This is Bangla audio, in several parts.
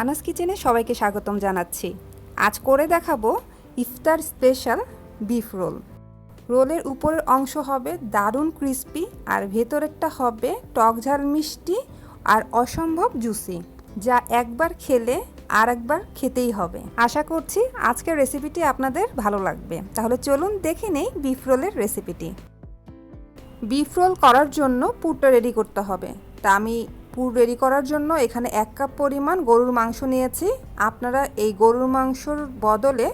মানাস কিচেনে সবাইকে স্বাগতম জানাচ্ছি। আজ করে দেখাবো ইফতার স্পেশাল বিফ রোল। রোলের উপরের অংশ হবে দারুণ ক্রিস্পি আর ভেতরেরটা হবে টক ঝাল মিষ্টি আর অসম্ভব জুসি, যা একবার খেলে আর একবার খেতেই হবে। আশা করছি আজকের রেসিপিটি আপনাদের ভালো লাগবে। তাহলে চলুন দেখে নেই বিফ রোলের রেসিপিটি। বিফ রোল করার জন্য পুরটা রেডি করতে হবে। তা আমি পুর রেডি করার জন্য এখানে 1 কাপ পরিমাণ গরুর মাংস নিয়েছি। আপনারা এই গরুর মাংসর বদলে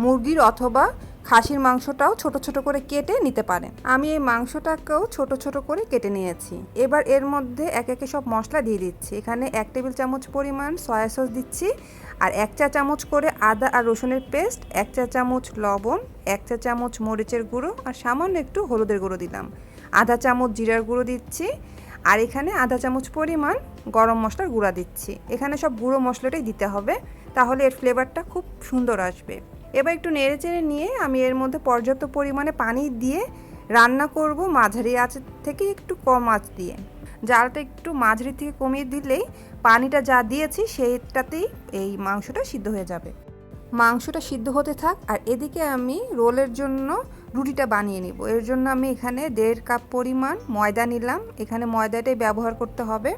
মুরগির অথবা খাসির মাংসটাও ছোট ছোট করে কেটে নিতে পারেন। আমি এই মাংসটাকেও ছোট ছোট করে কেটে নিয়েছি। এবার এর মধ্যে একে একে সব মশলা দিয়ে দিচ্ছি। এখানে 1 টেবিল চামচ পরিমাণ সয়া সস দিচ্ছি, আর 1 চা চামচ করে আদা আর রসুনের পেস্ট, 1 চা চামচ লবণ, 1 চা চামচ মরিচের গুঁড়ো আর সামান্য একটু হলুদের গুঁড়ো দিলাম। আধা চামচ জিরার গুঁড়ো দিচ্ছি, আর এখানে আধা চামচ পরিমাণ গরম মশলার গুঁড়া দিচ্ছি। এখানে সব গুঁড়ো মশলাটাই দিতে হবে, তাহলে এর ফ্লেভারটা খুব সুন্দর আসবে। এবার একটু নেড়েচেড়ে নিয়ে আমি এর মধ্যে পর্যাপ্ত পরিমাণে পানি দিয়ে রান্না করব, মাঝারি আঁচ থেকে একটু কম আঁচ দিয়ে। জালটা একটু মাঝারি থেকে কমিয়ে দিলেই পানিটা যা দিয়েছি সেইটাতেই এই মাংসটা সিদ্ধ হয়ে যাবে। মাংসটা সিদ্ধ হতে থাক, আর এদিকে আমি রোলের জন্য রুটিটা বানিয়ে নিব। এর জন্য আমি এখানে 1.5 কাপ পরিমাণ ময়দা নিলাম। এখানে ময়দাটাই ব্যবহার করতে হবে।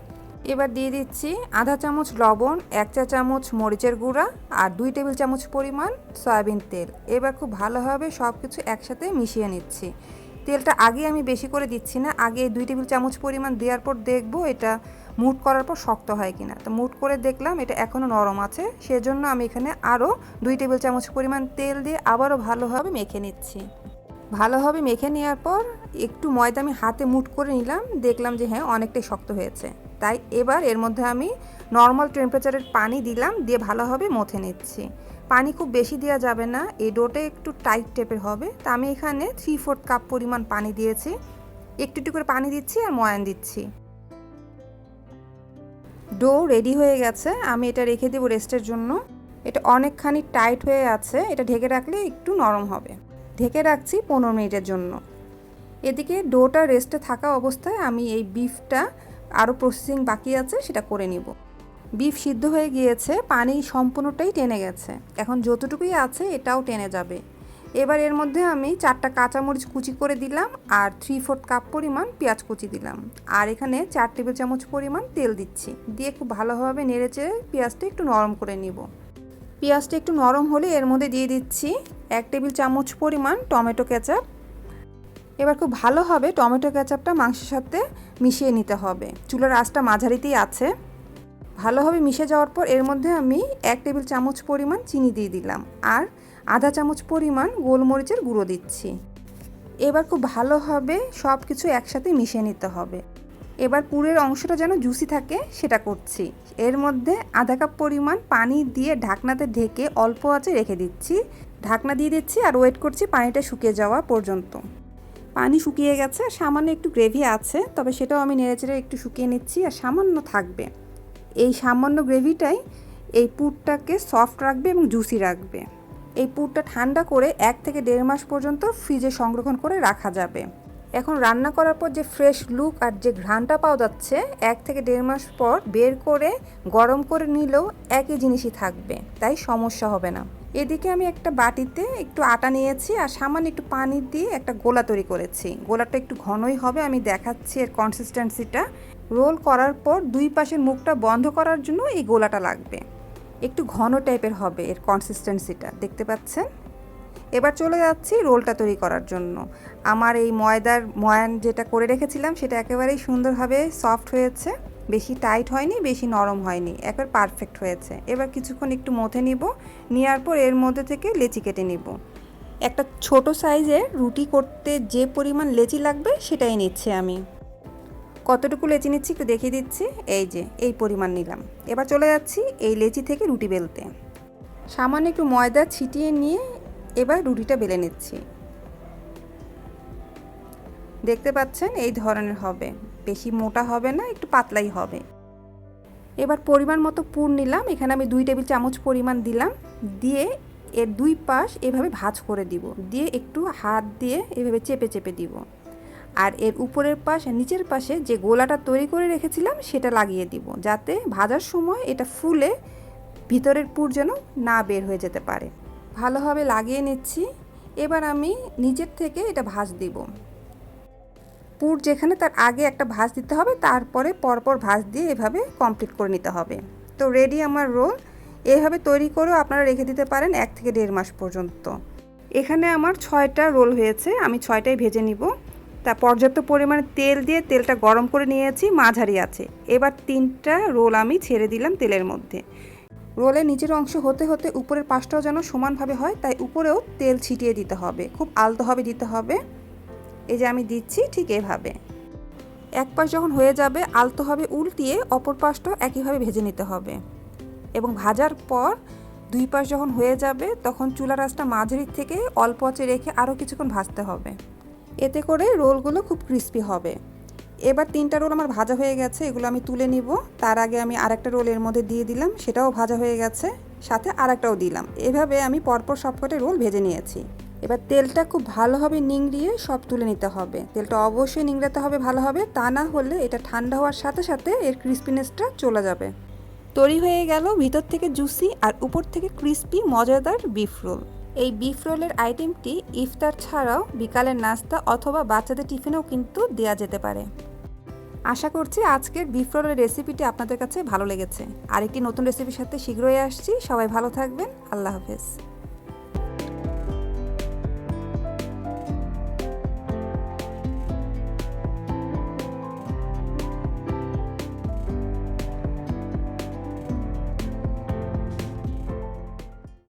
এবার দিয়ে দিচ্ছি আধা চামচ লবণ, 1 চা চামচ মরিচের গুঁড়া আর 2 টেবিল চামচ পরিমাণ সয়াবিন তেল। এবার খুব ভালোভাবে সব কিছু একসাথে মিশিয়ে নিচ্ছি। তেলটা আগে আমি বেশি করে দিচ্ছি না, আগে 2 টেবিল চামচ পরিমাণ দেওয়ার পর দেখব এটা মুট করার পর শক্ত হয় কিনা। তো মুট করে দেখলাম এটা এখনও নরম আছে, সেজন্য আমি এখানে আরও 2 টেবিল চামচ পরিমাণ তেল দিয়ে আবারও ভালোভাবে মেখে নিচ্ছি। ভালোভাবে মেখে নেওয়ার পর একটু ময়দা আমি হাতে মুট করে নিলাম, দেখলাম যে হ্যাঁ অনেকটাই শক্ত হয়েছে। তাই এবার এর মধ্যে আমি নর্মাল টেম্পারেচারের পানি দিলাম, দিয়ে ভালোভাবে মথে নিচ্ছি। পানি খুব বেশি দেওয়া যাবে না, এই ডোটা একটু টাইট টাইপের হবে। তা আমি এখানে 3/4 কাপ পরিমাণ পানি দিয়েছি। একটু একটু করে পানি দিচ্ছি আর ময়ান দিচ্ছি। ডো রেডি হয়ে গেছে, আমি এটা রেখে দেবো রেস্টের জন্য। এটা অনেকখানি টাইট হয়ে আছে, এটা ঢেকে রাখলে একটু নরম হবে। ঢেকে রাখছি 15 মিনিটের জন্য। এদিকে ডোটা রেস্টে থাকা অবস্থায় আমি এই বিফটা আরও প্রসেসিং বাকি আছে সেটা করে নিব। বিফ সিদ্ধ হয়ে গিয়েছে, পানি সম্পূর্ণটাই টেনে গেছে। এখন যতটুকুই আছে এটাও টেনে যাবে। এবার এর মধ্যে আমি 4টা কাঁচামরিচ কুচি করে দিলাম আর 3/4 কাপ পরিমাণ পেঁয়াজ কুচি দিলাম, আর এখানে 4 টেবিল চামচ পরিমাণ তেল দিচ্ছি। দিয়ে খুব ভালোভাবে নেড়েচেড়ে পেঁয়াজটা একটু নরম করে নিব। পেঁয়াজটা একটু নরম হলে এর মধ্যে দিয়ে দিচ্ছি 1 টেবিল চামচ পরিমাণ টমেটো কেচাপ। এবার খুব ভালোভাবে টমেটো কেচাপটা মাংসের সাথে মিশিয়ে নিতে হবে। চুলার আঁচটা মাঝারিতেই আছে। ভালোভাবে মিশে যাওয়ার পর এর মধ্যে আমি 1 টেবিল চামচ পরিমাণ চিনি দিয়ে দিলাম, আর আধা চামচ পরিমাণ গোলমরিচের গুঁড়ো দিচ্ছি। এবার খুব ভালোভাবে সব কিছু একসাথে মিশিয়ে নিতে হবে। এবার পুরের অংশটা যেন জুসি থাকে সেটা করছি। এর মধ্যে আধা কাপ পরিমাণ পানি দিয়ে ঢাকনাতে ঢেকে অল্প আঁচে রেখে দিচ্ছি। ঢাকনা দিয়ে দিচ্ছি আর ওয়েট করছি পানিটা শুকিয়ে যাওয়া পর্যন্ত। পানি শুকিয়ে গেছে, সামান্য একটু গ্রেভি আছে, তবে সেটাও আমি নেড়েচেড়ে একটু শুকিয়ে নিচ্ছি, আর সামান্য থাকবে। এই সামান্য গ্রেভিটাই এই পুরটাকে সফট রাখবে এবং জুসি রাখবে। এই পুরটা ঠান্ডা করে 1 থেকে 1.5 মাস পর্যন্ত ফ্রিজে সংরক্ষণ করে রাখা যাবে। এখন রান্না করার পর যে ফ্রেশ লুক আর যে ঘ্রাণটা পাওয়া যাচ্ছে, 1 থেকে 1.5 মাস পর বের করে গরম করে নিলেও একই জিনিসই থাকবে, তাই সমস্যা হবে না। এদিকে আমি একটা বাটিতে একটু আটা নিয়েছি আর সামান্য একটু পানি দিয়ে একটা গোলা তৈরি করেছি। গোলাটা একটু ঘনই হবে, আমি দেখাচ্ছি এর কনসিস্টেন্সিটা। রোল করার পর 2 পাশের মুখটা বন্ধ করার জন্য এই গোলাটা লাগবে। একটু ঘন টাইপের হবে এর কনসিস্টেন্সিটা, দেখতে পাচ্ছেন। এবার চলে যাচ্ছি রোলটা তৈরি করার জন্য। আমার এই ময়দার ময়ান যেটা করে রেখেছিলাম সেটা একেবারেই সুন্দরভাবে সফট হয়েছে, বেশি টাইট হয়নি, বেশি নরম হয়নি, একবার পারফেক্ট হয়েছে। এবার কিছুক্ষণ একটু মথে নিব, নেওয়ার পর এর মধ্যে থেকে লেচি কেটে নিব। একটা ছোট সাইজের রুটি করতে যে পরিমাণ লেচি লাগবে সেটাই নিচ্ছি আমি। কতটুকু লেচি নিচ্ছি একটু দেখিয়ে দিচ্ছি, এই যে এই পরিমাণ নিলাম। এবার চলে যাচ্ছি এই লেচি থেকে রুটি বেলতে। সামান্য একটু ময়দা ছিটিয়ে নিয়ে এবার রুটিটা বেলে নিচ্ছি। দেখতে পাচ্ছেন এই ধরনের হবে, বেশি মোটা হবে না, একটু পাতলাই হবে। এবার পরিমাণ মতো পুর নিলাম, এখানে আমি 2 টেবিল চামচ পরিমাণ দিলাম। দিয়ে এর 2 পাশ এভাবে ভাঁজ করে দিব, দিয়ে একটু হাত দিয়ে এভাবে চেপে চেপে দিব। আর এর উপরের পাশ আর নিচের পাশে যে গোলাটা তৈরি করে রেখেছিলাম সেটা লাগিয়ে দিব, যাতে ভাজার সময় এটা ফুলে ভিতরের পুর যেন না বের হয়ে যেতে পারে। ভালোভাবে লাগিয়ে নিচ্ছি। এবার আমি নিচের থেকে এটা ভাঁজ দিব। পুর যেখানে তার আগে একটা ভাঁজ দিতে হবে, তারপরে পরপর ভাঁজ দিয়ে এভাবে কমপ্লিট করে নিতে হবে। তো রেডি আমার রোল। এভাবে তৈরি করেও আপনারা রেখে দিতে পারেন 1 থেকে 1.5 মাস পর্যন্ত। এখানে আমার 6টা রোল হয়েছে, আমি 6টাই ভেজে নিব। তা পর্যাপ্ত পরিমাণে তেল দিয়ে তেলটা গরম করে নিয়েছি, মাঝারি আছে। এবার 3টা রোল আমি ছেড়ে দিলাম তেলের মধ্যে। রোলের নিচের অংশ হতে হতে উপরের পাশটাও যেন সমানভাবে হয়, তাই উপরেও তেল ছিটিয়ে দিতে হবে, খুব আলতোভাবে দিতে হবে। এই যে আমি দিচ্ছি ঠিক এভাবে। এক পাশ যখন হয়ে যাবে আলতোভাবে উল্টিয়ে অপর পাশটাও একইভাবে ভেজে নিতে হবে। এবং ভাজার পর 2 পাশ যখন হয়ে যাবে তখন চুলার আঁচটা মাঝারি থেকে অল্প আঁচে রেখে আরও কিছুক্ষণ ভাজতে হবে। এতে করে রোলগুলো খুব ক্রিস্পি হবে। এবার 3টা রোল আমার ভাজা হয়ে গেছে, এগুলো আমি তুলে নিব। তার আগে আমি আরেকটা রোল এর মধ্যে দিয়ে দিলাম, সেটাও ভাজা হয়ে গেছে, সাথে আরেকটাও দিলাম। এভাবে আমি পরপর সবকটা রোল ভেজে নিয়েছি। এবার তেলটা খুব ভালোভাবে নিংড়িয়ে সব তুলে নিতে হবে। তেলটা অবশ্যই নিংড়াতে হবে ভালোভাবে, তা না হলে এটা ঠান্ডা হওয়ার সাথে সাথে এর ক্রিস্পিনেসটা চলে যাবে। তৈরি হয়ে গেল ভিতর থেকে জুসি আর উপর থেকে ক্রিস্পি মজাদার বিফ রোল। এই বিফ রোলের আইটেমটি ইফতার ছাড়াও বিকালের নাস্তা অথবা বাচ্চাদের টিফিনেও কিন্তু দেওয়া যেতে পারে। আশা করছি আজকের বিফ রোলের রেসিপিটি আপনাদের কাছে ভালো লেগেছে। আরেকটি নতুন রেসিপির সাথে শীঘ্রই আসছি। সবাই ভালো থাকবেন। আল্লাহ হাফেজ।